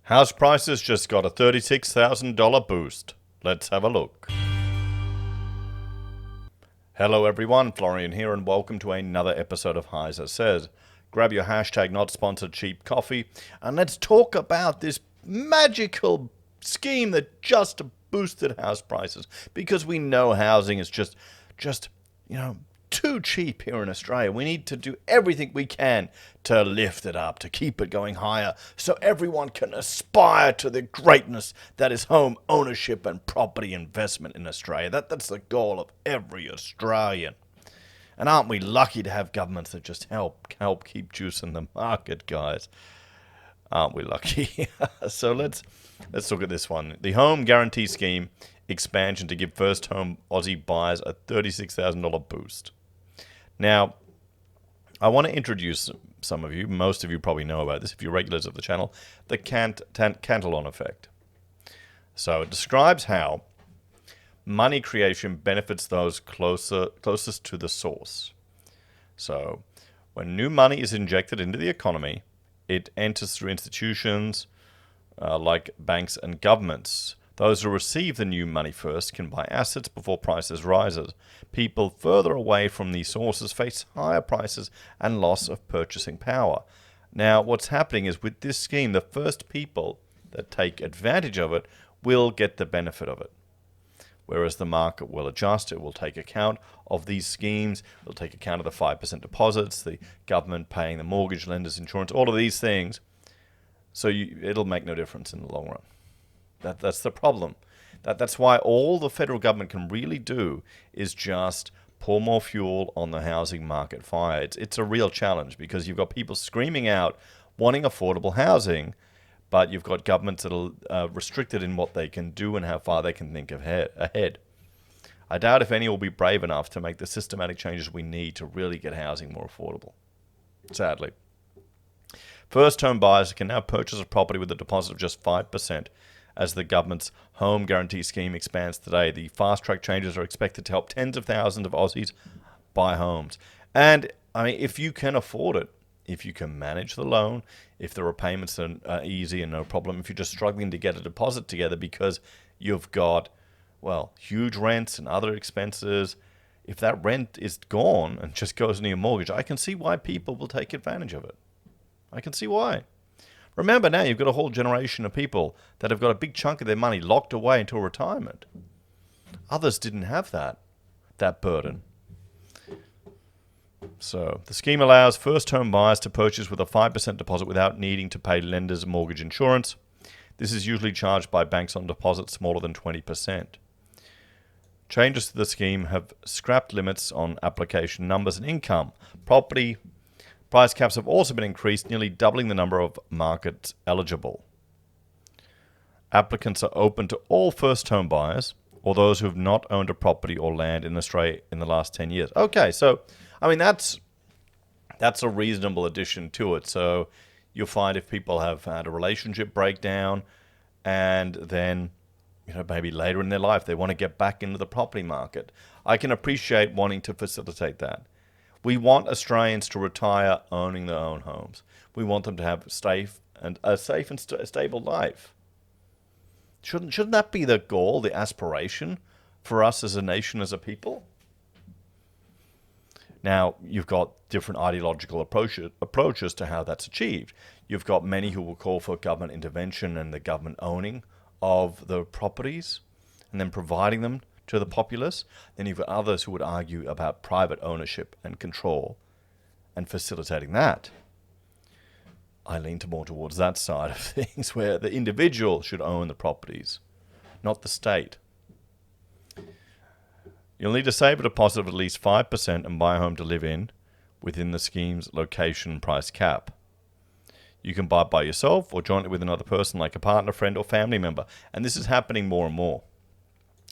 House prices just got a $36,000 boost. Let's have a look. Hello everyone, Florian here and welcome to another episode of HeiseSays. Grab your hashtag not sponsored cheap coffee and let's talk about this magical scheme that just boosted house prices, because we know housing is just too cheap here in Australia. We need to do everything we can to lift it up, to keep it going higher, so everyone can aspire to the greatness that is home ownership and property investment in Australia. That's the goal of every Australian. And aren't we lucky to have governments that just help keep juicing the market, guys? Aren't we lucky? So let's look at this one. The Home Guarantee Scheme expansion to give first home Aussie buyers a $36,000 boost. Now, I want to introduce some of you, most of you probably know about this if you're regulars of the channel, the Cantillon effect. So it describes how money creation benefits those closest to the source. So when new money is injected into the economy, it enters through institutions like banks and governments. Those who receive the new money first can buy assets before prices rise. People further away from these sources face higher prices and loss of purchasing power. Now, what's happening is with this scheme, the first people that take advantage of it will get the benefit of it. Whereas the market will adjust, it will take account of these schemes, it'll take account of the 5% deposits, the government paying the mortgage lenders, insurance, all of these things. So it'll make no difference in the long run. That's the problem. That's why all the federal government can really do is just pour more fuel on the housing market fire. It's a real challenge because you've got people screaming out wanting affordable housing, but you've got governments that are restricted in what they can do and how far they can think ahead. I doubt if any will be brave enough to make the systematic changes we need to really get housing more affordable, sadly. First home buyers can now purchase a property with a deposit of just 5%. As the government's home guarantee scheme expands today, the fast-track changes are expected to help tens of thousands of Aussies buy homes. And, I mean, if you can afford it, if you can manage the loan, if the repayments are easy and no problem, if you're just struggling to get a deposit together because you've got, well, huge rents and other expenses, if that rent is gone and just goes into your mortgage, I can see why people will take advantage of it. I can see why. Remember now, you've got a whole generation of people that have got a big chunk of their money locked away until retirement. Others didn't have that burden. So the scheme allows first home buyers to purchase with a 5% deposit without needing to pay lenders' mortgage insurance. This is usually charged by banks on deposits smaller than 20%. Changes to the scheme have scrapped limits on application numbers and income. Property price caps have also been increased, nearly doubling the number of markets eligible. Applicants are open to all first home buyers or those who have not owned a property or land in Australia in the last 10 years. Okay, so, I mean, that's a reasonable addition to it. So you'll find if people have had a relationship breakdown and then, maybe later in their life they want to get back into the property market, I can appreciate wanting to facilitate that. We want Australians to retire owning their own homes. We want them to have a safe and stable life. Shouldn't that be the goal, the aspiration for us as a nation, as a people? Now, you've got different ideological approaches to how that's achieved. You've got many who will call for government intervention and the government owning of the properties and then providing them to the populace. Then you've got others who would argue about private ownership and control and facilitating that. I lean more towards that side of things, where the individual should own the properties, not the state. You'll need to save a deposit of at least 5% and buy a home to live in within the scheme's location price cap. You can buy by yourself or jointly with another person like a partner, friend or family member. And this is happening more and more.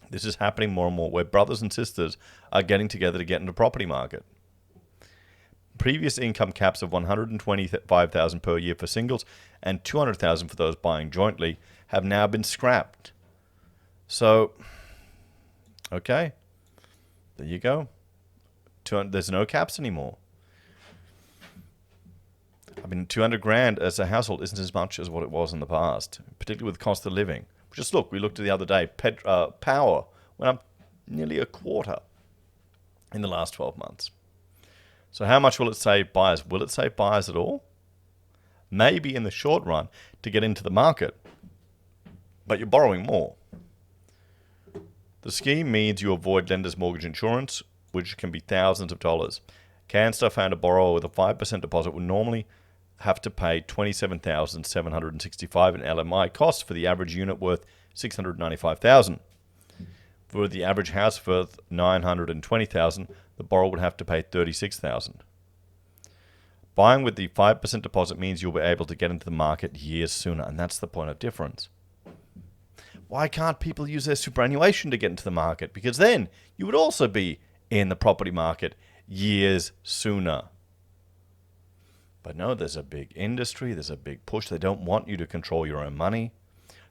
Where brothers and sisters are getting together to get into the property market. Previous income caps of $125,000 per year for singles and $200,000 for those buying jointly have now been scrapped. So, okay, there you go. There's no caps anymore. I mean, 200 grand as a household isn't as much as what it was in the past, particularly with the cost of living. Just look, we looked at the other day, power went up nearly a quarter in the last 12 months. So how much will it save buyers? Will it save buyers at all? Maybe in the short run to get into the market, but you're borrowing more. The scheme means you avoid lender's mortgage insurance, which can be thousands of dollars. Canstar found a borrower with a 5% deposit would normally have to pay $27,765 in LMI costs for the average unit worth $695,000. For the average house worth $920,000, the borrower would have to pay $36,000. Buying with the 5% deposit means you'll be able to get into the market years sooner, and that's the point of difference. Why can't people use their superannuation to get into the market? Because then you would also be in the property market years sooner. But no, there's a big industry, there's a big push. They don't want you to control your own money.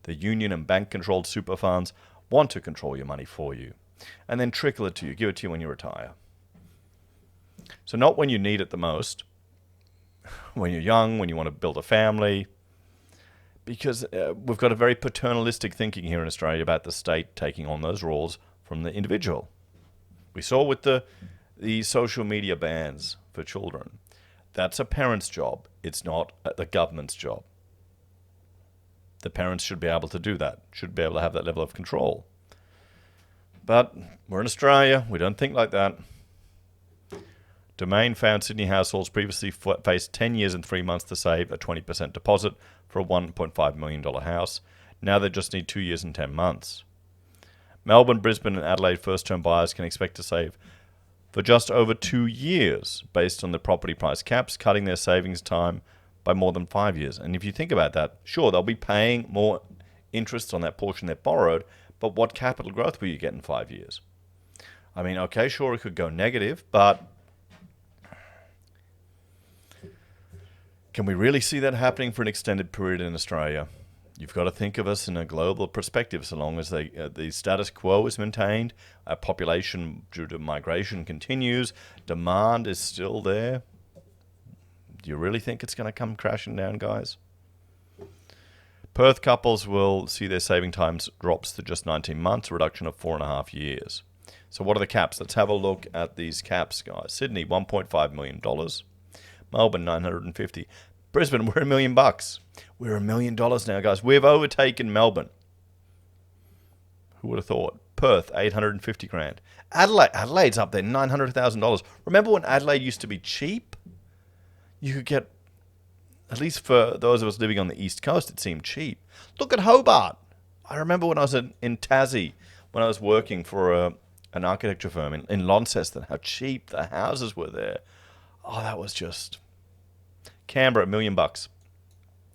The union and bank-controlled super funds want to control your money for you and then trickle it to you, give it to you when you retire. So not when you need it the most, when you're young, when you want to build a family, because we've got a very paternalistic thinking here in Australia about the state taking on those roles from the individual. We saw with the social media bans for children. That's a parent's job. It's not the government's job. The parents should be able to do that, should be able to have that level of control. But we're in Australia. We don't think like that. Domain found Sydney households previously faced 10 years and 3 months to save a 20% deposit for a $1.5 million house. Now they just need 2 years and 10 months. Melbourne, Brisbane and Adelaide first-term buyers can expect to save for just over 2 years based on the property price caps, cutting their savings time by more than 5 years. And if you think about that, sure, they'll be paying more interest on that portion they borrowed, but what capital growth will you get in 5 years? I mean, okay, sure, it could go negative, but can we really see that happening for an extended period in Australia? You've got to think of us in a global perspective. So long as the status quo is maintained, our population due to migration continues, demand is still there. Do you really think it's going to come crashing down, guys? Perth couples will see their saving times drops to just 19 months, a reduction of 4.5 years. So what are the caps? Let's have a look at these caps, guys. Sydney, $1.5 million. Melbourne, $950. Brisbane, we're $1 million. We're $1 million now, guys. We've overtaken Melbourne. Who would have thought? Perth, $850,000. Adelaide's up there, $900,000. Remember when Adelaide used to be cheap? You could get, at least for those of us living on the East Coast, it seemed cheap. Look at Hobart. I remember when I was in Tassie, when I was working for an architecture firm in Launceston, how cheap the houses were there. Oh, that was just... Canberra, $1 million.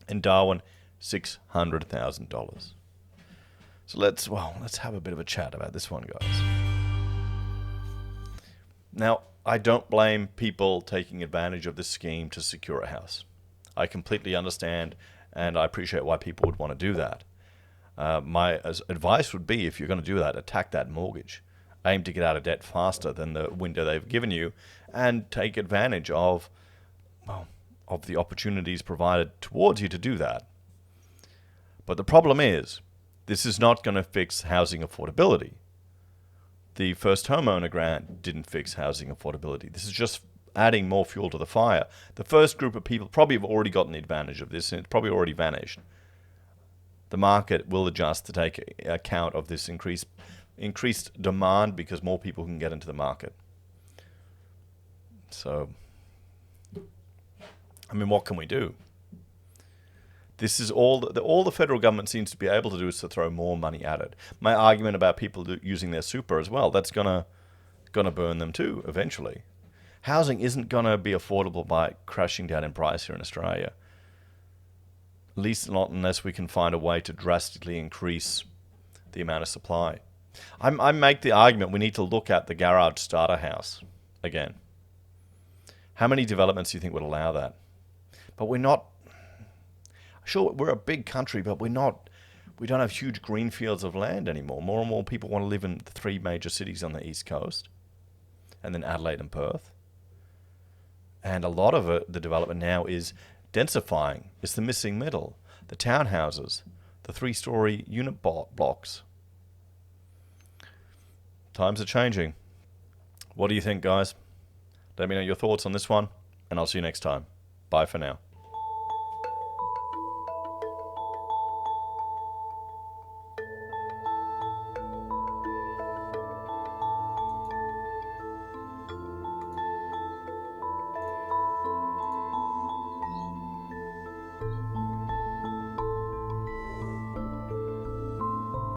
And Darwin, $600,000. So let's have a bit of a chat about this one, guys. Now, I don't blame people taking advantage of this scheme to secure a house. I completely understand, and I appreciate why people would want to do that. My advice would be, if you're going to do that, attack that mortgage. Aim to get out of debt faster than the window they've given you, and take advantage of the opportunities provided towards you to do that. But the problem is, this is not going to fix housing affordability. The first homeowner grant didn't fix housing affordability. This is just adding more fuel to the fire. The first group of people probably have already gotten the advantage of this, and it's probably already vanished. The market will adjust to take account of this increased demand because more people can get into the market. So, I mean, what can we do? This is all the federal government seems to be able to do is to throw more money at it. My argument about people using their super as well, that's gonna burn them too eventually. Housing isn't gonna be affordable by crashing down in price here in Australia. At least not unless we can find a way to drastically increase the amount of supply. I make the argument we need to look at the garage starter house again. How many developments do you think would allow that? But we're not... Sure, we're a big country, but we don't have huge green fields of land anymore. More and more people want to live in the 3 major cities on the East Coast, and then Adelaide and Perth. And a lot of the development now is Densifying is the missing middle, the townhouses, the 3-story unit blocks. Times are changing. What do you think, guys? Let me know your thoughts on this one, and I'll see you next time. Bye for now.